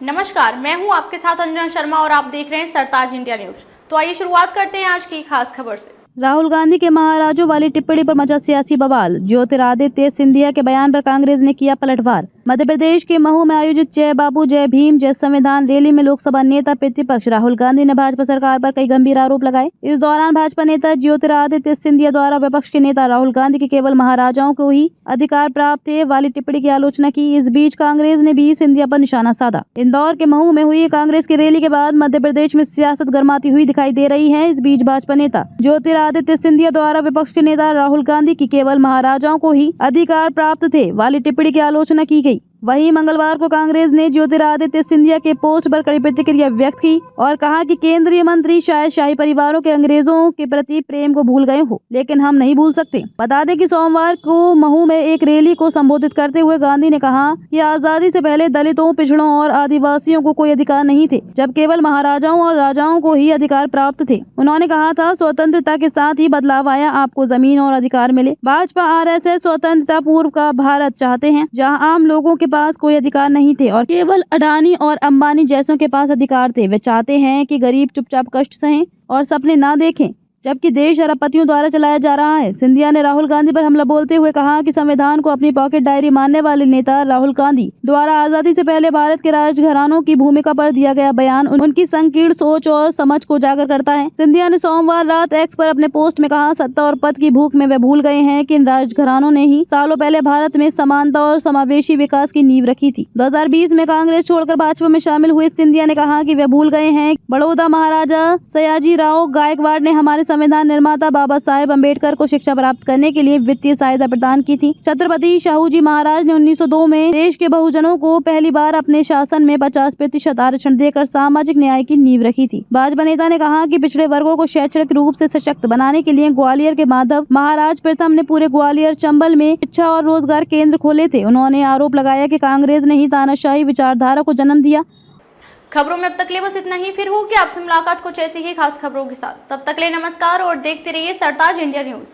नमस्कार, मैं हूं आपके साथ अंजना शर्मा और आप देख रहे हैं सरताज इंडिया न्यूज। तो आइए शुरुआत करते हैं आज की खास खबर से। राहुल गांधी के महाराजों वाली टिप्पणी पर मचा सियासी बवाल। ज्योतिरादित्य सिंधिया के बयान पर कांग्रेस ने किया पलटवार। मध्य प्रदेश के महू में आयोजित जय बाबू जय भीम जय संविधान रैली में लोकसभा नेता प्रतिपक्ष राहुल गांधी ने भाजपा सरकार पर कई गंभीर आरोप लगाए। इस दौरान भाजपा नेता ज्योतिरादित्य सिंधिया द्वारा विपक्ष के नेता राहुल गांधी के केवल महाराजाओं को ही अधिकार प्राप्त है वाली टिप्पणी की आलोचना की। इस बीच कांग्रेस ने भी सिंधिया पर निशाना साधा। इंदौर के महू में हुई कांग्रेस की रैली के बाद मध्य प्रदेश में सियासत गर्माती हुई दिखाई दे रही है। इस बीच भाजपा नेता ज्योतिरादित्य सिंधिया द्वारा विपक्ष के नेता राहुल गांधी की केवल महाराजाओं को ही अधिकार प्राप्त थे वाली टिप्पणी की आलोचना की गई। वहीं मंगलवार को कांग्रेस ने ज्योतिरादित्य सिंधिया के पोस्ट पर कड़ी प्रतिक्रिया व्यक्त की और कहा कि केंद्रीय मंत्री शायद शाही परिवारों के अंग्रेजों के प्रति प्रेम को भूल गए हो, लेकिन हम नहीं भूल सकते। बता दें कि सोमवार को महू में एक रैली को संबोधित करते हुए गांधी ने कहा कि आजादी से पहले दलितों, पिछड़ों और आदिवासियों को कोई अधिकार नहीं थे, जब केवल महाराजाओं और राजाओं को ही अधिकार प्राप्त थे। उन्होंने कहा था, स्वतंत्रता के साथ ही बदलाव आया, आपको जमीन और अधिकार मिले। भाजपा RSS स्वतंत्रता पूर्व का भारत चाहते हैं, जहाँ आम लोगों के पास कोई अधिकार नहीं थे और केवल अडानी और अंबानी जैसों के पास अधिकार थे। वे चाहते हैं कि गरीब चुपचाप कष्ट सहें और सपने ना देखें, जबकि देश अरबपतियों द्वारा चलाया जा रहा है। सिंधिया ने राहुल गांधी पर हमला बोलते हुए कहा कि संविधान को अपनी पॉकेट डायरी मानने वाले नेता राहुल गांधी द्वारा आजादी से पहले भारत के राजघरानों की भूमिका पर दिया गया बयान उनकी संकीर्ण सोच और समझ को उजागर करता है। सिंधिया ने सोमवार रात एक्स पर अपने पोस्ट में कहा, सत्ता और पद की भूख में वे भूल गए हैं कि इन राजघरानों ने ही सालों पहले भारत में समानता और समावेशी विकास की नींव रखी थी। 2020 में कांग्रेस छोड़कर भाजपा में शामिल हुए सिंधिया ने कहा कि वे भूल गए हैं बड़ौदा महाराजा सयाजी राव गायकवाड़ ने हमारे संविधान निर्माता बाबा साहेब अम्बेडकर को शिक्षा प्राप्त करने के लिए वित्तीय सहायता प्रदान की थी। छत्रपति शाहू जी महाराज ने 1902 में देश के बहुजनों को पहली बार अपने शासन में 50% आरक्षण देकर सामाजिक न्याय की नींव रखी थी। भाजपा नेता ने कहा कि पिछड़े वर्गों को शैक्षणिक रूप से सशक्त बनाने के लिए ग्वालियर के माधव महाराज प्रथम ने पूरे ग्वालियर चंबल में शिक्षा और रोजगार केंद्र खोले थे। उन्होंने आरोप लगाया कि कांग्रेस ने ही तानाशाही विचारधारा को जन्म दिया। खबरों में अब तक ले बस इतना ही। फिर होगी आपसे मुलाकात कुछ ऐसी ही खास खबरों के साथ। तब तक ले नमस्कार और देखते रहिए सरताज इंडिया न्यूज।